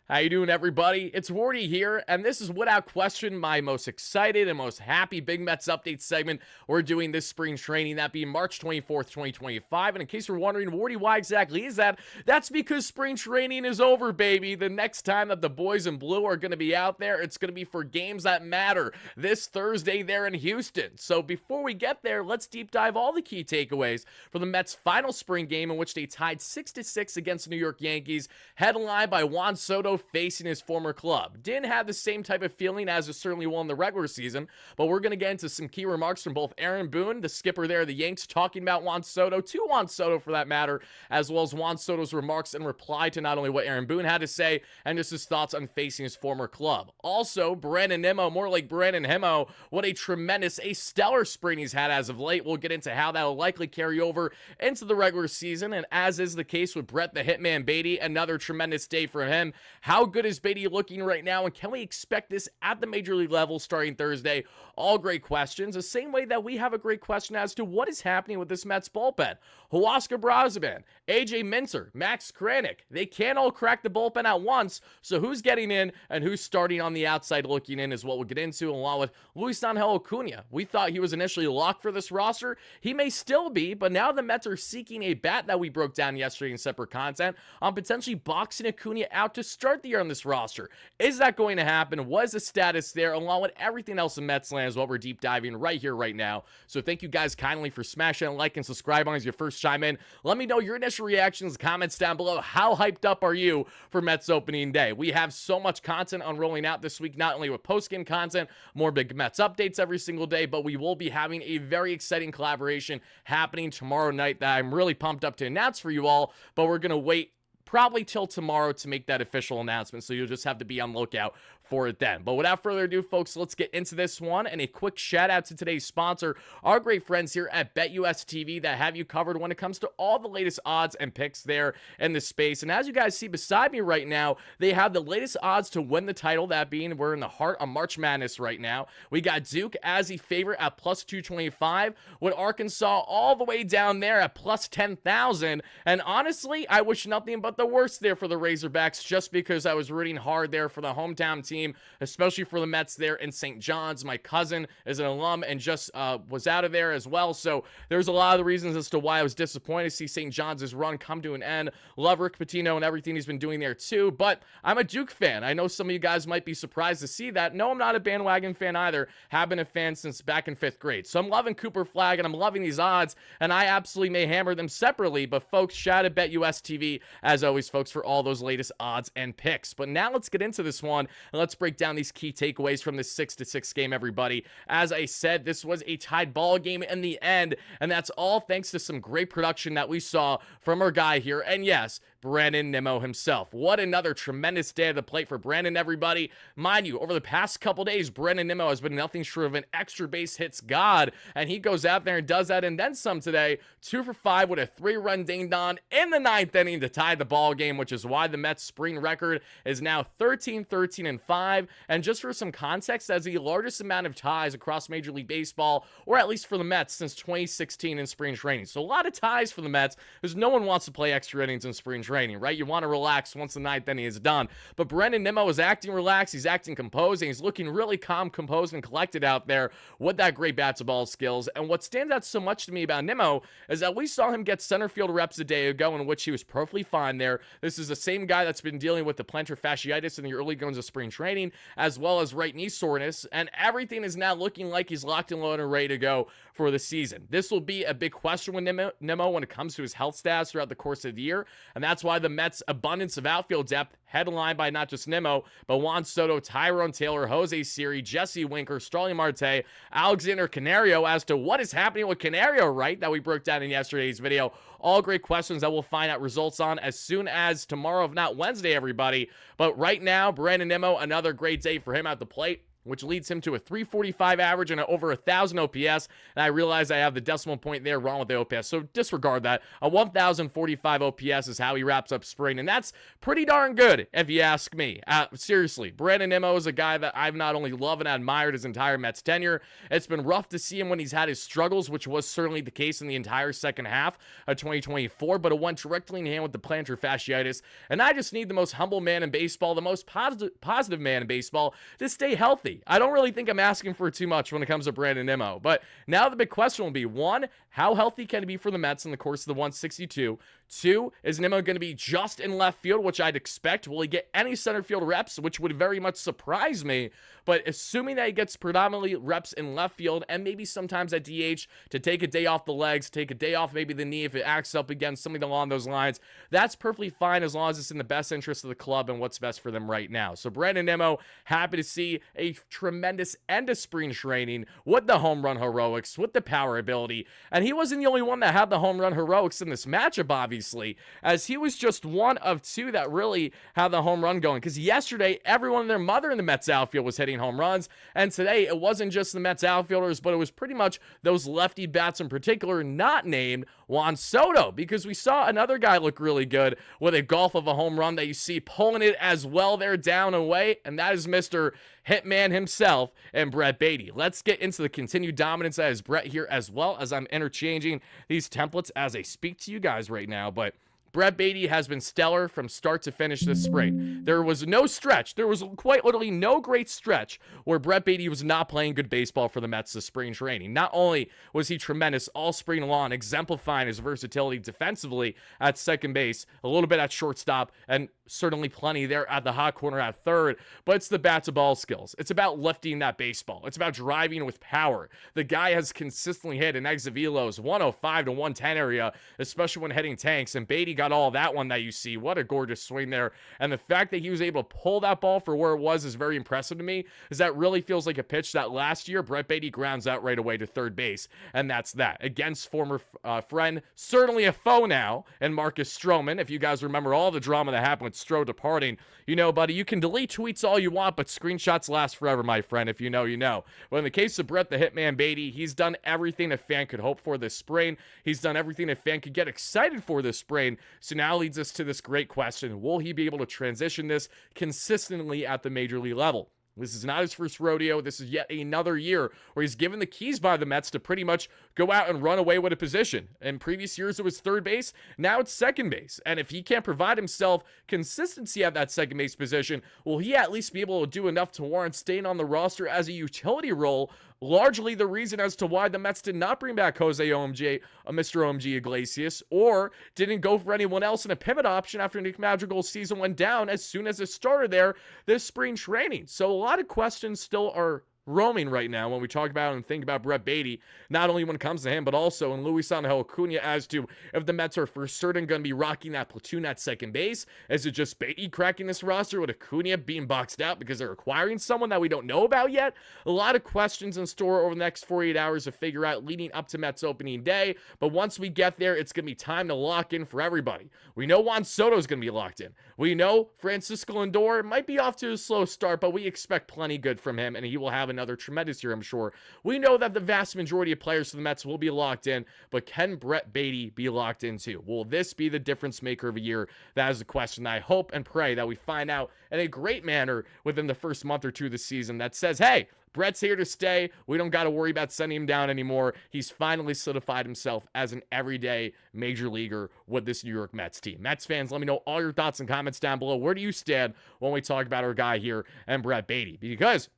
How you doing, everybody? It's Wardy here, and this is without question my most excited and most happy Big Mets update segment we're doing this spring training, that being March 24th, 2025. And in case you're wondering, Wardy, why exactly is that? That's because spring training is over, baby. The next time that the boys in blue are going to be out there, it's going to be for games that matter this Thursday there in Houston. So before we get there, let's deep dive all the key takeaways for the Mets' final spring game in which they tied 6-6 against the New York Yankees, headlined by Juan Soto facing his former club. Didn't have the same type of feeling as it certainly will in the regular season, but we're going to get into some key remarks from both Aaron Boone, the skipper there of the Yanks, talking about Juan Soto, to Juan Soto for that matter, as well as Juan Soto's remarks in reply to not only what Aaron Boone had to say, and just his thoughts on facing his former club. Also, Brandon Nimmo, more like Brandon Himmo, what a stellar spring he's had as of late. We'll get into how that will likely carry over into the regular season, and as is the case with Brett the Hitman Baty, another tremendous day for him. How good is Baty looking right now, and can we expect this at the major league level starting Thursday? All great questions, the same way that we have a great question as to what is happening with this Mets bullpen. Kranick Brazoban, AJ Minter, Max Kranick, they can't all crack the bullpen at once, so who's getting in and who's starting on the outside looking in is what we'll get into, along with Luisangel Acuña. We thought he was initially locked for this roster. He may still be, but now the Mets are seeking a bat that we broke down yesterday in separate content on potentially boxing Acuña out to start the year on this roster. Is that going to happen? What is the status there? Along with everything else in Mets land is what we're deep diving right here, right now. So thank you guys kindly for smashing a like and subscribe on as your first chime in. Let me know your initial reactions, comments down below. How hyped up are you for Mets opening day? We have so much content unrolling out this week, not only with post-game content, more Big Mets updates every single day, but we will be having a very exciting collaboration happening tomorrow night that I'm really pumped up to announce for you all, but we're going to wait probably till tomorrow to make that official announcement, so you'll just have to be on lookout for it then. But without further ado, folks, let's get into this one, and a quick shout out to today's sponsor, our great friends here at BetUS TV that have you covered when it comes to all the latest odds and picks there in the space. And as you guys see beside me right now, they have the latest odds to win the title, that being we're in the heart of March Madness right now. We got Duke as the favorite at plus 225, with Arkansas all the way down there at plus 10,000. And honestly, I wish nothing but the worst there for the Razorbacks, just because I was rooting hard there for the hometown team, especially for the Mets there in St. John's. My cousin is an alum and just was out of there as well, so there's a lot of the reasons as to why I was disappointed to see St. John's run come to an end. Love Rick Pitino and everything he's been doing there too, but I'm a Duke fan. I know some of you guys might be surprised to see that. No, I'm not a bandwagon fan either. Have been a fan since back in 5th grade, so I'm loving Cooper Flag and I'm loving these odds, and I absolutely may hammer them separately. But folks, shout out BetUS TV as always, folks, for all those latest odds and picks. But now let's get into this one, and let's break down these key takeaways from this 6-6 game, everybody. As I said, this was a tied ball game in the end, and that's all thanks to some great production that we saw from our guy here. And yes, Brandon Nimmo himself. What another tremendous day at the plate for Brandon, everybody. Mind you, over the past couple days, Brandon Nimmo has been nothing short of an extra base hits god, and he goes out there and does that and then some today. 2 for 5 with a 3-run ding-dong in the 9th inning to tie the ball game, which is why the Mets' spring record is now 13-13-5. And just for some context, that's the largest amount of ties across Major League Baseball, or at least for the Mets, since 2016 in spring training. So a lot of ties for the Mets, because no one wants to play extra innings in spring training, right? You want to relax once the 9th inning is done. But Brandon Nimmo is acting relaxed, he's acting composed, and he's looking really calm, composed, and collected out there with that great bat-to-ball skills. And what stands out so much to me about Nimmo is that we saw him get center field reps a day ago, in which he was perfectly fine there. This is the same guy that's been dealing with the plantar fasciitis in the early goings of spring training, as well as right knee soreness, and everything is now looking like he's locked and loaded and ready to go for the season. This will be a big question with Nimmo when it comes to his health status throughout the course of the year, and that's why the Mets' abundance of outfield depth, headlined by not just Nimmo, but Juan Soto, Tyrone Taylor, Jose Siri, Jesse Winker, Starling Marte, Alexander Canario, as to what is happening with Canario, right, that we broke down in yesterday's video. All great questions that we'll find out results on as soon as tomorrow, if not Wednesday, everybody. But right now, Brandon Nimmo, another great day for him at the plate. which leads him to a 345 average and over 1,000 OPS. And I realize I have the decimal point there wrong with the OPS, so disregard that. A 1,045 OPS is how he wraps up spring, and that's pretty darn good, if you ask me. Seriously, Brandon Nimmo is a guy that I've not only loved and admired his entire Mets tenure. It's been rough to see him when he's had his struggles, which was certainly the case in the entire second half of 2024, but it went directly in hand with the plantar fasciitis. And I just need the most humble man in baseball, the most positive man in baseball, to stay healthy. I don't really think I'm asking for too much when it comes to Brandon Nimmo. But now the big question will be, one, how healthy can he be for the Mets in the course of the 162? Two, is Nimmo going to be just in left field, which I'd expect? Will he get any center field reps, which would very much surprise me? But assuming that he gets predominantly reps in left field and maybe sometimes at DH to take a day off the legs, take a day off maybe the knee if it acts up again, something along those lines, that's perfectly fine as long as it's in the best interest of the club and what's best for them right now. So Brandon Nimmo, happy to see a tremendous end of spring training with the home run heroics, with the power ability. And he wasn't the only one that had the home run heroics in this matchup, obviously, as he was just one of two that really had the home run going. Because yesterday, everyone and their mother in the Mets outfield was hitting home runs. And today, it wasn't just the Mets outfielders, but it was pretty much those lefty bats in particular, not named Juan Soto, because we saw another guy look really good with a golf of a home run that you see pulling it as well there down and away, and that is Mr. Hitman himself and Brett Baty. Let's get into the continued dominance that is Brett here, as well as I'm interchanging these templates as I speak to you guys right now. But Brett Baty has been stellar from start to finish this spring. There was no stretch. There was quite literally no great stretch where Brett Baty was not playing good baseball for the Mets this spring training. Not only was he tremendous all spring long, exemplifying his versatility defensively at second base, a little bit at shortstop, and certainly plenty there at the hot corner at third, but it's the bat-to-ball skills. It's about lifting that baseball. It's about driving with power. The guy has consistently hit an exit velos 105 to 110 area, especially when hitting tanks, and Baty got all that one that you see. What a gorgeous swing there. And the fact that he was able to pull that ball for where it was is very impressive to me, is that really feels like a pitch that last year Brett Baty grounds out right away to third base, and that's that. Against former friend, certainly a foe now, and Marcus Stroman. If you guys remember all the drama that happened with Stroh departing, you know, buddy, you can delete tweets all you want, but screenshots last forever, my friend. If you know, you know. But in the case of Brett the Hitman Baty, he's done everything a fan could hope for this spring. He's done everything a fan could get excited for this spring. So now leads us to this great question. Will he be able to transition this consistently at the major league level? This is not his first rodeo. This is yet another year where he's given the keys by the Mets to pretty much go out and run away with a position. In previous years, it was third base. Now it's second base. And if he can't provide himself consistency at that second base position, will he at least be able to do enough to warrant staying on the roster as a utility role? Largely the reason as to why the Mets did not bring back Mr. OMG Iglesias, or didn't go for anyone else in a pivot option after Nick Madrigal's season went down as soon as it started there this spring training. So a lot of questions still are roaming right now when we talk about and think about Brett Baty, not only when it comes to him, but also in Luis Angel Acuña, as to if the Mets are for certain going to be rocking that platoon at second base. Is it just Baty cracking this roster with Acuña being boxed out because they're acquiring someone that we don't know about yet? A lot of questions in store over the next 48 hours to figure out leading up to Mets opening day, but once we get there, it's going to be time to lock in for everybody. We know Juan Soto is going to be locked in. We know Francisco Lindor might be off to a slow start, but we expect plenty good from him, and he will have another tremendous year, I'm sure. We know that the vast majority of players for the Mets will be locked in, but can Brett Baty be locked in too? Will this be the difference maker of a year? That is the question I hope and pray that we find out in a great manner within the first month or two of the season that says, hey, Brett's here to stay. We don't got to worry about sending him down anymore. He's finally solidified himself as an everyday major leaguer with this New York Mets team. Mets fans, let me know all your thoughts and comments down below. Where do you stand when we talk about our guy here and Brett Baty? Because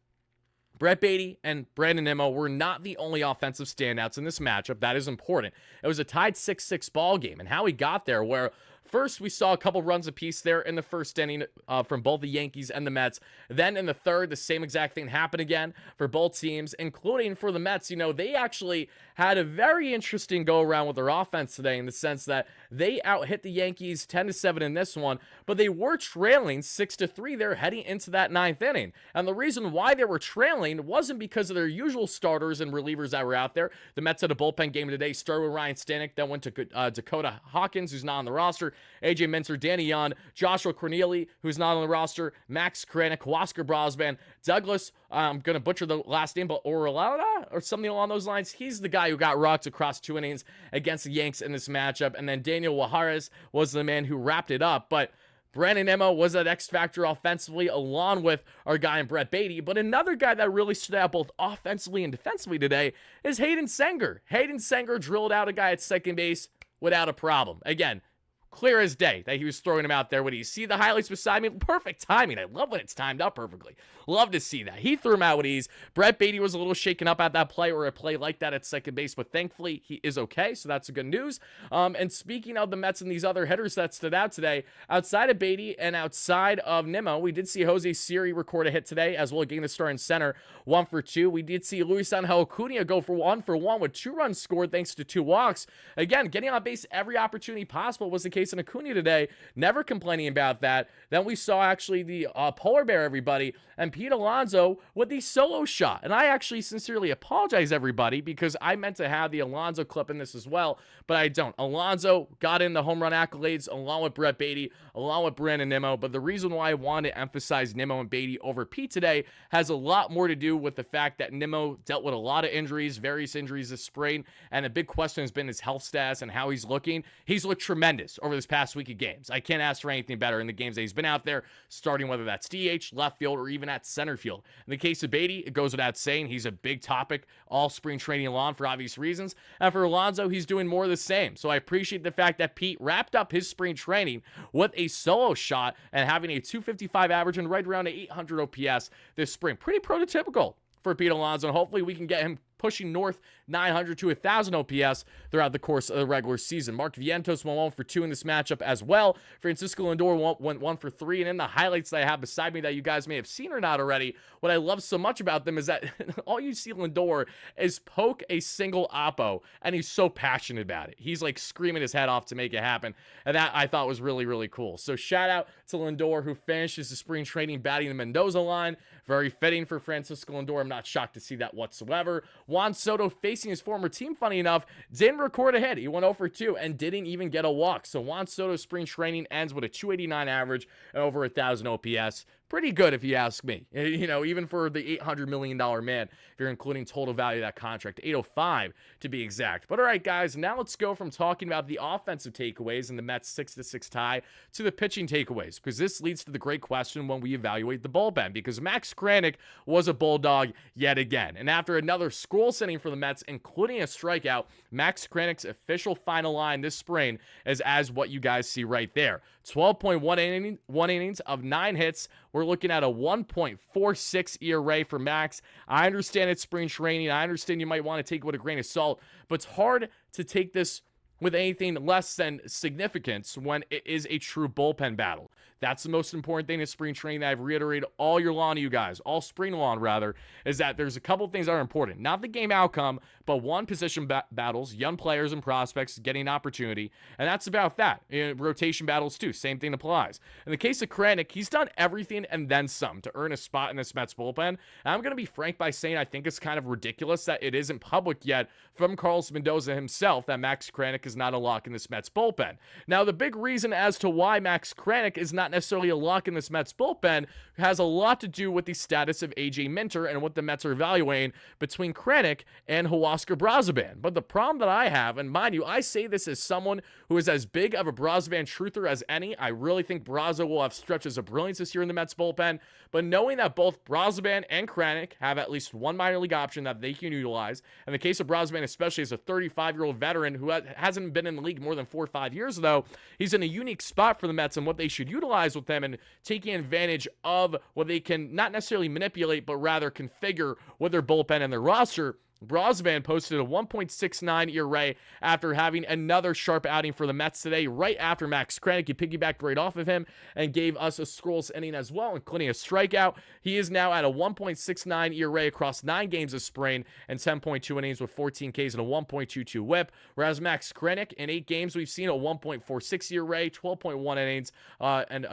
Brett Baty and Brandon Nimmo were not the only offensive standouts in this matchup. That is important. It was a tied 6-6 ball game, and how he got there, where first, we saw a couple runs apiece there in the first inning from both the Yankees and the Mets. Then in the third, the same exact thing happened again for both teams, including for the Mets. You know, they actually had a very interesting go-around with their offense today in the sense that they out-hit the Yankees 10-7 in this one, but they were trailing 6-3 there heading into that ninth inning. And the reason why they were trailing wasn't because of their usual starters and relievers that were out there. The Mets had a bullpen game today, started with Ryan Stanek, then went to Dakota Hawkins, who's not on the roster, AJ Minter, Danny Young, Joshua Corneli, who's not on the roster, Max Kranick, Acuña Brazoban, Douglas, I'm going to butcher the last name, but Orellana or something along those lines. He's the guy who got rocked across 2 innings against the Yanks in this matchup. And then Daniel Juarez was the man who wrapped it up. But Brandon Nimmo was that X factor offensively, along with our guy in Brett Baty. But another guy that really stood out both offensively and defensively today is Hayden Senger. Hayden Senger drilled out a guy at second base without a problem. Again, clear as day that he was throwing him out there. When you see the highlights beside me, perfect timing. I love when it's timed up perfectly. Love to see that. He threw him out with ease. Brett Baty was a little shaken up at that play or a play like that at second base, but thankfully he is okay, so that's good news. And speaking of the Mets and these other hitters that stood out today, outside of Baty and outside of Nimmo, we did see Jose Siri record a hit today, as well as getting the start in center, 1 for 2. We did see Luis Angel Acuña go for 1 for 1 with 2 runs scored thanks to 2 walks. Again, getting on base every opportunity possible was the case in Acuña today, never complaining about that. Then we saw actually the polar bear, everybody, and Pete Alonso with the solo shot. And I actually sincerely apologize, everybody, because I meant to have the Alonso clip in this as well, but I don't. Alonso got in the home run accolades along with Brett Baty, along with Brandon Nimmo, but the reason why I wanted to emphasize Nimmo and Baty over Pete today has a lot more to do with the fact that Nimmo dealt with a lot of injuries, various injuries this spring, and a big question has been his health status and how he's looking. He's looked tremendous over this past week of games. I can't ask for anything better in the games that he's been out there, starting whether that's DH, left field, or even at center field. In the case of Baty, it goes without saying, he's a big topic all spring training long for obvious reasons. And for Alonso, he's doing more of the same. So I appreciate the fact that Pete wrapped up his spring training with a solo shot and having a 255 average and right around 800 OPS this spring. Pretty prototypical for Pete Alonso, and hopefully we can get him pushing north 900 to 1,000 OPS throughout the course of the regular season. Mark Vientos went 1 for 2 in this matchup as well. Francisco Lindor went 1 for 3. And in the highlights that I have beside me that you guys may have seen or not already, what I love so much about them is that all you see Lindor is poke a single oppo, and he's so passionate about it. He's like screaming his head off to make it happen. And that I thought was really, really cool. So shout out to Lindor, who finishes the spring training batting the Mendoza line. Very fitting for Francisco Lindor. I'm not shocked to see that whatsoever. Juan Soto, facing his former team, funny enough, didn't record a hit. He went 0 for 2 and didn't even get a walk. So Juan Soto's spring training ends with a 289 average and over 1,000 OPS. Pretty good if you ask me. You know, even for the $800 million man, if you're including total value of that contract, 805 to be exact. But all right, guys, now let's go from talking about the offensive takeaways in the Mets 6-6 tie to the pitching takeaways, because this leads to the great question when we evaluate the bullpen, because Max Kranick was a bulldog yet again. And after another scoreless inning for the Mets, including a strikeout, Max Kranick's official final line this spring is as what you guys see right there. 12.1 innings of 9 hits. We're looking at a 1.46 ERA for Max. I understand it's spring training. I understand you might want to take it with a grain of salt, but it's hard to take this with anything less than significance when it is a true bullpen battle. That's the most important thing in spring training that I've reiterated all year long to you guys, all spring long rather, is that there's a couple things that are important. Not the game outcome, but one, position battles, young players and prospects getting an opportunity, and that's about that. Rotation battles too, same thing applies. In the case of Kranick, he's done everything and then some to earn a spot in this Mets bullpen. And I'm going to be frank by saying I think it's kind of ridiculous that it isn't public yet from Carlos Mendoza himself that Max Kranick is not a lock in this Mets bullpen. Now, the big reason as to why Max Kranick is not necessarily a lock in this Mets bullpen has a lot to do with the status of AJ Minter and what the Mets are evaluating between Kranick and Acuña Brazoban. But the problem that I have, and mind you, I say this as someone who is as big of a Brazoban truther as any. I really think Brazo will have stretches of brilliance this year in the Mets bullpen. But knowing that both Brazoban and Kranick have at least one minor league option that they can utilize, in the case of Brazoban, especially as a 35-year-old veteran who hasn't been in the league more than 4 or 5 years, though, he's in a unique spot for the Mets and what they should utilize with them and taking advantage of what they can not necessarily manipulate, but rather configure with their bullpen and their roster. Brazoban posted a 1.69 ERA after having another sharp outing for the Mets today, right after Max Kranick. He piggybacked right off of him and gave us a scoreless inning as well, including a strikeout. He is now at a 1.69 ERA across 9 games this spring and 10.2 innings with 14 Ks and a 1.22 whip, whereas Max Kranick in 8 games, we've seen a 1.46 ERA, 12.1 innings, and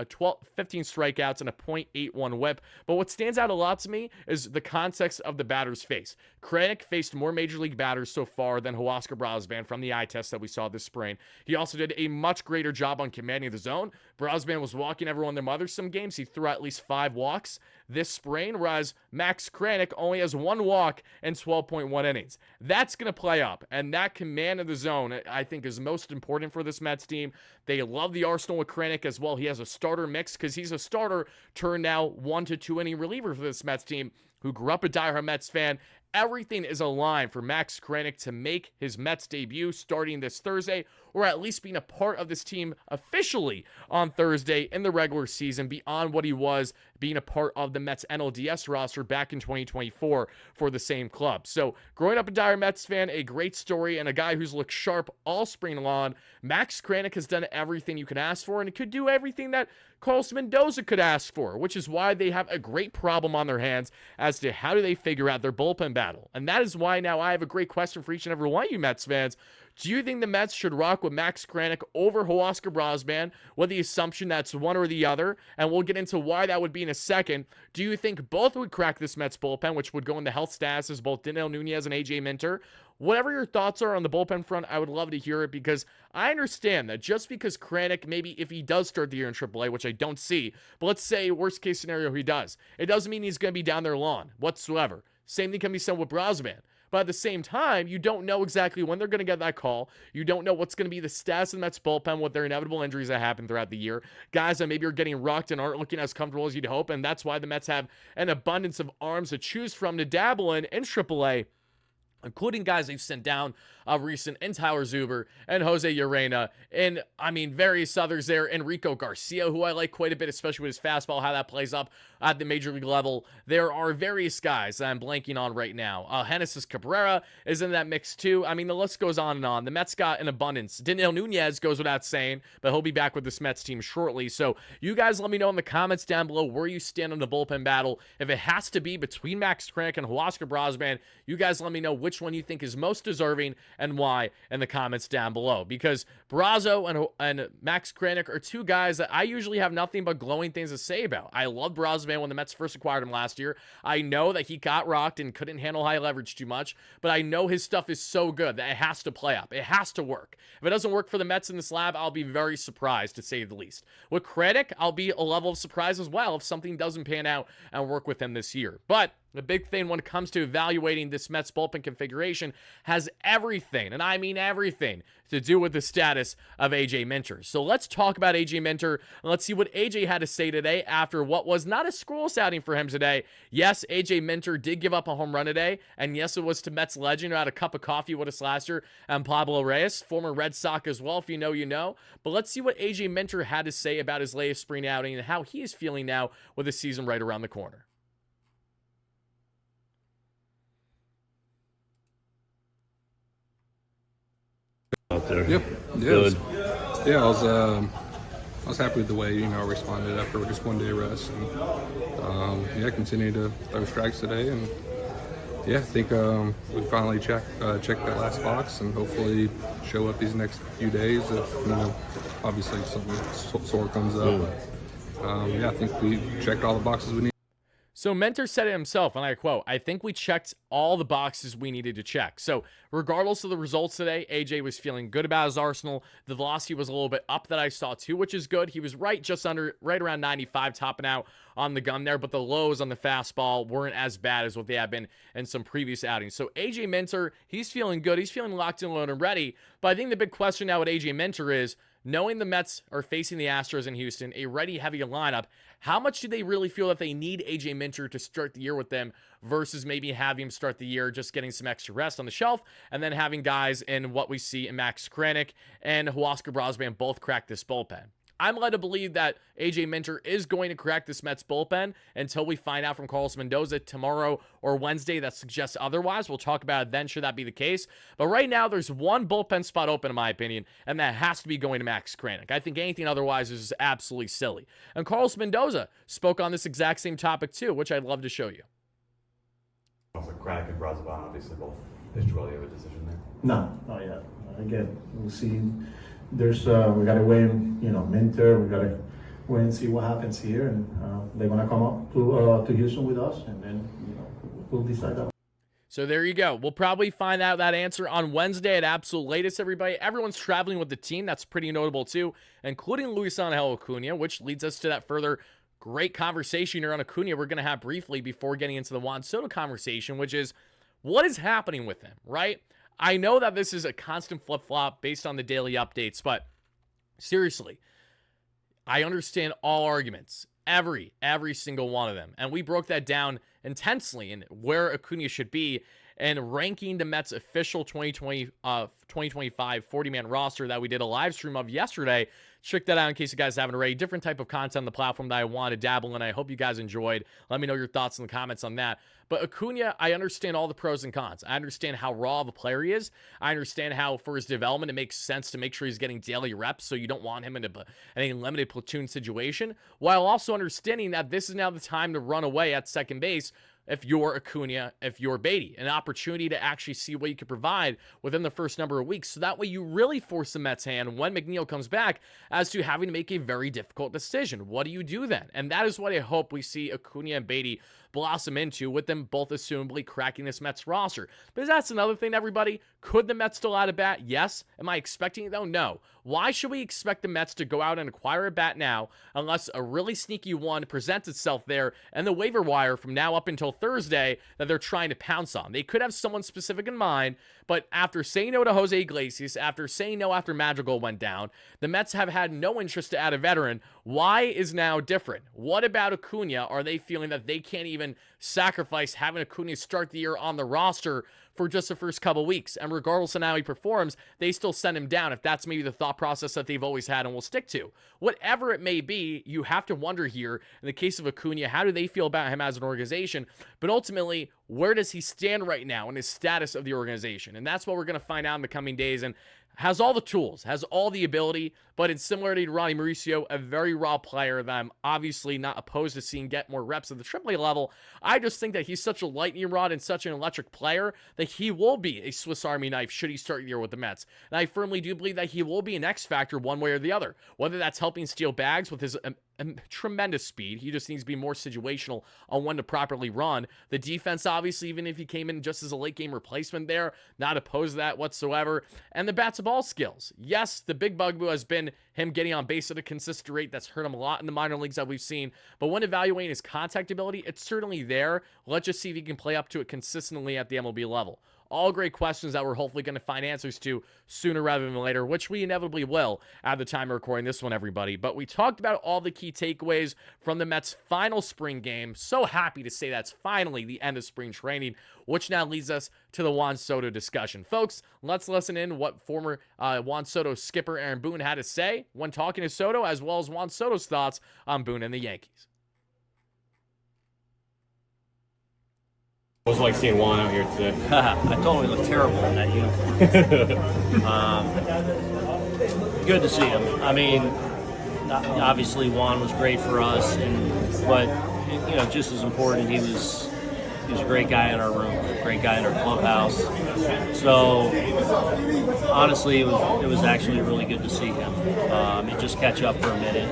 15 strikeouts and a .81 whip. But what stands out a lot to me is the context of the batter's face. Kranick faced more major league batters so far than Acuña Brazoban from the eye test that we saw this spring. He also did a much greater job on commanding the zone. Brazoban was walking everyone their mothers some games. He threw at least 5 walks this spring, whereas Max Kranick only has 1 walk in 12.1 innings. That's going to play up, and that command of the zone, I think, is most important for this Mets team. They love the arsenal with Kranick as well. He has a starter mix because he's a starter turned now 1 to 2 inning reliever for this Mets team who grew up a diehard Mets fan. Everything is aligned for Max Kranick to make his Mets debut starting this Thursday, or at least being a part of this team officially on Thursday in the regular season, beyond what he was being a part of the Mets NLDS roster back in 2024 for the same club. So growing up a diehard Mets fan, a great story, and a guy who's looked sharp all spring long. Max Kranick has done everything you could ask for, and it could do everything that Carlos Mendoza could ask for, which is why they have a great problem on their hands as to how do they figure out their bullpen battle. And that is why now I have a great question for each and every one of you Mets fans. Do you think the Mets should rock with Max Kranick over Acuña Brazoban with the assumption that's one or the other? And we'll get into why that would be in a second. Do you think both would crack this Mets bullpen, which would go into health status as both Daniel Nunez and AJ Minter? Whatever your thoughts are on the bullpen front, I would love to hear it, because I understand that just because Kranick, maybe if he does start the year in AAA, which I don't see, but let's say worst case scenario he does, it doesn't mean he's going to be down there long whatsoever. Same thing can be said with Brazoban. But at the same time, you don't know exactly when they're going to get that call. You don't know what's going to be the status of the Mets bullpen with their inevitable injuries that happen throughout the year. Guys that maybe are getting rocked and aren't looking as comfortable as you'd hope, and that's why the Mets have an abundance of arms to choose from to dabble in AAA, including guys they've sent down recent, and Tyler Zuber and Jose Urena, and various others there. Enrico Garcia, who I like quite a bit, especially with his fastball, how that plays up at the major league level. There are various guys that I'm blanking on right now. Genesis Cabrera is in that mix too. The list goes on and on. The Mets got an abundance. Daniel Nunez goes without saying, but he'll be back with this Mets team shortly. So you guys let me know in the comments down below where you stand on the bullpen battle. If it has to be between Max Kranick and Acuña Brazoban, you guys let me know which one you think is most deserving and why in the comments down below, because Brazo and Max Kranick are two guys that I usually have nothing but glowing things to say about. I love Brazoban when the Mets first acquired him last year. I know that he got rocked and couldn't handle high leverage too much, but I know his stuff is so good that it has to play up. It has to work. If it doesn't work for the Mets in this lab, I'll be very surprised, to say the least. With Kranick, I'll be a level of surprise as well if something doesn't pan out and work with him this year. But the big thing when it comes to evaluating this Mets bullpen configuration has everything, and I mean everything, to do with the status of AJ Minter. So let's talk about AJ Minter, and let's see what AJ had to say today after what was not a scrolls outing for him today. Yes, AJ Minter did give up a home run today, and yes, it was to Mets legend who had a cup of coffee with us last year, and Pablo Reyes, former Red Sox as well, if you know, you know. But let's see what AJ Minter had to say about his latest spring outing and how he is feeling now with the season right around the corner. Out there. Yep. Good. I was happy with the way I responded after just 1 day rest, and continue to throw strikes today, and I think we finally check that last box and hopefully show up these next few days if obviously something sore comes up. But, I think we checked all the boxes we need. So Minter said it himself, and I quote, "I think we checked all the boxes we needed to check." So regardless of the results today, AJ was feeling good about his arsenal. The velocity was a little bit up that I saw too, which is good. He was right around 95, topping out on the gun there, but the lows on the fastball weren't as bad as what they have been in some previous outings. So AJ Minter, he's feeling good. He's feeling locked in, loaded, and ready. But I think the big question now with AJ Minter is, knowing the Mets are facing the Astros in Houston, a ready, heavy lineup, how much do they really feel that they need AJ Minter to start the year with them versus maybe having him start the year just getting some extra rest on the shelf and then having guys in what we see in Max Kranick and Acuña Brazoban both crack this bullpen? I'm led to believe that AJ Minter is going to crack this Mets bullpen until we find out from Carlos Mendoza tomorrow or Wednesday that suggests otherwise. We'll talk about it then, should that be the case. But right now, there's one bullpen spot open, in my opinion, and that has to be going to Max Kranick. I think anything otherwise is absolutely silly. And Carlos Mendoza spoke on this exact same topic too, which I'd love to show you. Kranick and Brazoban, obviously both. Did you really have a decision there? No, not yet. Again, we'll see. There's we gotta wait, Minter. We gotta wait and see what happens here, and they're gonna come up to Houston with us, and then we'll decide that. So there you go. We'll probably find out that answer on Wednesday at absolute latest, everybody. Everyone's traveling with the team. That's pretty notable, too, including Luis Angel Acuña, which leads us to that further great conversation here on Acuña we're going to have briefly before getting into the Juan Soto conversation, which is what is happening with him, right? I know that this is a constant flip-flop based on the daily updates, but seriously, I understand all arguments, every single one of them. And we broke that down intensely in where Acuña should be and ranking the Mets official 2025 40-man roster that we did a live stream of yesterday. Check that out in case you guys haven't already. Different type of content on the platform that I want to dabble in. I hope you guys enjoyed. Let me know your thoughts in the comments on that. But Acuña, I understand all the pros and cons. I understand how raw of a player he is. I understand how, for his development, it makes sense to make sure he's getting daily reps, so you don't want him in a limited platoon situation, while also understanding that this is now the time to run away at second base if you're Acuña, if you're Baty. An opportunity to actually see what you can provide within the first number of weeks. So that way you really force the Mets' hand when McNeil comes back as to having to make a very difficult decision. What do you do then? And that is what I hope we see Acuña and Baty blossom into, with them both assumably cracking this Mets roster. But that's another thing, everybody. Could the Mets still add a bat? Yes. Am I expecting it, though? No. Why should we expect the Mets to go out and acquire a bat now unless a really sneaky one presents itself there and the waiver wire from now up until Thursday that they're trying to pounce on? They could have someone specific in mind, but after saying no to Jose Iglesias, after saying no after Madrigal went down, the Mets have had no interest to add a veteran. Why is now different? What about Acuña? Are they feeling that they can't even sacrifice having Acuña start the year on the roster for just the first couple weeks, and regardless of how he performs, they still send him down if that's maybe the thought process that they've always had and will stick to? Whatever it may be, you have to wonder here, in the case of Acuña, how do they feel about him as an organization? But ultimately, where does he stand right now in his status of the organization? And that's what we're going to find out in the coming days. And has all the tools, has all the ability, but in similarity to Ronnie Mauricio, a very raw player that I'm obviously not opposed to seeing get more reps at the AAA level. I just think that he's such a lightning rod and such an electric player that he will be a Swiss Army knife should he start the year with the Mets. And I firmly do believe that he will be an X factor one way or the other, whether that's helping steal bags with his tremendous speed. He just needs to be more situational on when to properly run. The defense, obviously, even if he came in just as a late game replacement there, not opposed to that whatsoever. And the bats of all skills. Yes, the big bugaboo has been him getting on base at a consistent rate. That's hurt him a lot in the minor leagues that we've seen. But when evaluating his contact ability, it's certainly there. Let's just see if he can play up to it consistently at the MLB level. All great questions that we're hopefully going to find answers to sooner rather than later, which we inevitably will at the time of recording this one, everybody. But we talked about all the key takeaways from the Mets' final spring game. So happy to say that's finally the end of spring training, which now leads us to the Juan Soto discussion. Folks, let's listen in what former Juan Soto skipper Aaron Boone had to say when talking to Soto, as well as Juan Soto's thoughts on Boone and the Yankees. What was it like seeing Juan out here today? I told him he looked terrible in that uniform. Good to see him. I mean, obviously Juan was great for us, but just as important, he was a great guy in our room, a great guy in our clubhouse. So honestly, it was actually really good to see him. And just catch up for a minute.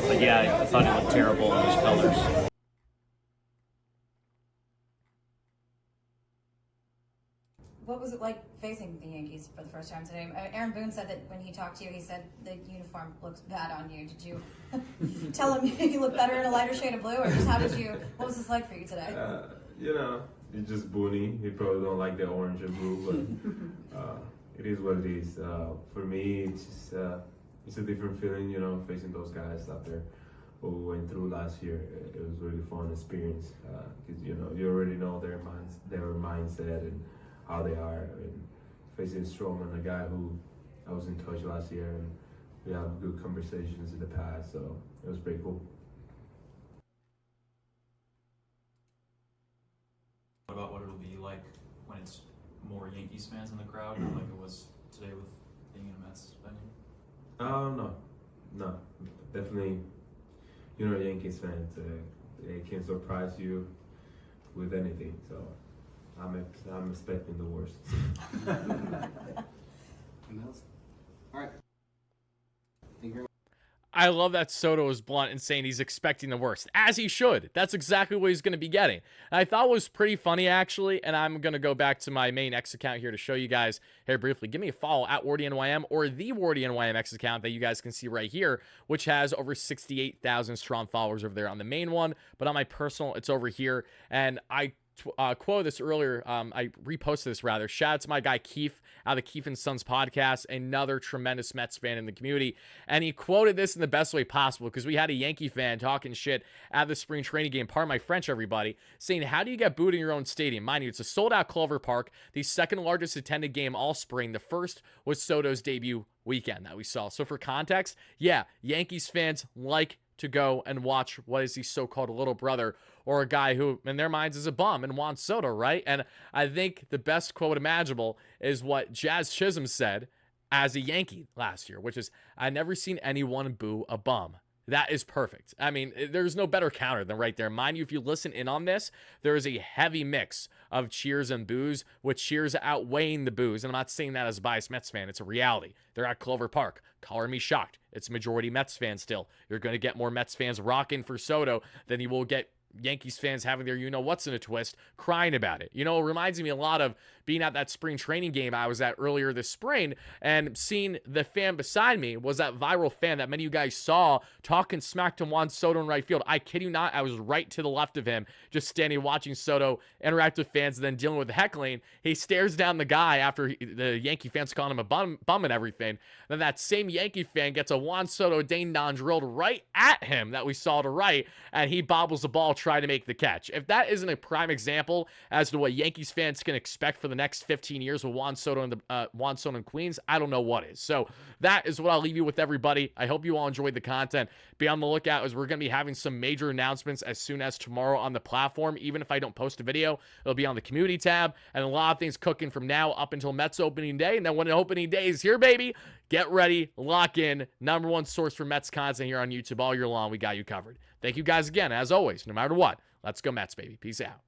But yeah, I thought he looked terrible in those colors. What was it like facing the Yankees for the first time today? Aaron Boone said that when he talked to you, he said the uniform looks bad on you. Did you tell him you look better in a lighter shade of blue, or just what was this like for you today? It's just Boone. He probably don't like the orange and blue, but it is what it is. For me, it's a different feeling, facing those guys out there. What we went through last year, it was really fun experience because you already know their mindset and how they are, and facing Stroman, a guy who I was in touch last year, and we have good conversations in the past, so it was pretty cool. What about what it'll be like when it's more Yankees fans in the crowd, like it was today with being in a Mets venue? No, definitely. Yankees fans, they can surprise you with anything. So I'm expecting the worst. All right. Thank you very much. I love that Soto was blunt in saying he's expecting the worst, as he should. That's exactly what he's going to be getting. And I thought it was pretty funny, actually, and I'm going to go back to my main X account here to show you guys here briefly. Give me a follow at WardyNYM or the WardyNYM X account that you guys can see right here, which has over 68,000 strong followers over there on the main one. But on my personal, it's over here. And I quoted this earlier. I reposted this rather. Shout out to my guy Keith out of the Keith and Sons podcast, another tremendous Mets fan in the community. And he quoted this in the best way possible because we had a Yankee fan talking shit at the spring training game, pardon my French, everybody, saying, how do you get booed in your own stadium? Mind you, it's a sold-out Clover Park, the second largest attended game all spring. The first was Soto's debut weekend that we saw. So for context, yeah, Yankees fans like to go and watch what is the so-called little brother or a guy who in their minds is a bum and wants Soto, right? And I think the best quote imaginable is what Jazz Chisholm said as a Yankee last year, which is, I never seen anyone boo a bum. That is perfect. I mean, there's no better counter than right there. Mind you, if you listen in on this, there is a heavy mix of cheers and boos, with cheers outweighing the boos. And I'm not saying that as a biased Mets fan. It's a reality. They're at Clover Park. Color me shocked. It's majority Mets fans still. You're going to get more Mets fans rocking for Soto than you will get Yankees fans having their you-know-what's in a twist, crying about it. You know, it reminds me a lot of being at that spring training game I was at earlier this spring and seeing the fan beside me was that viral fan that many of you guys saw talking smack to Juan Soto in right field. I kid you not, I was right to the left of him, just standing watching Soto interact with fans and then dealing with the heckling. He stares down the guy after the Yankee fans calling him a bum and everything. Then that same Yankee fan gets a Juan Soto ding-dong drilled right at him that we saw to right, and he bobbles the ball trying to make the catch. If that isn't a prime example as to what Yankees fans can expect for the next 15 years with Juan Soto and Queens, I don't know what is. So that is what I'll leave you with, everybody. I hope you all enjoyed the content. Be on the lookout as we're going to be having some major announcements as soon as tomorrow on the platform. Even if I don't post a video, it'll be on the community tab, and a lot of things cooking from now up until Mets opening day. And then when the opening day is here, baby, get ready, lock in. Number one source for Mets content here on YouTube all year long. We got you covered. Thank you guys again. As always, no matter what, let's go Mets, baby. Peace out.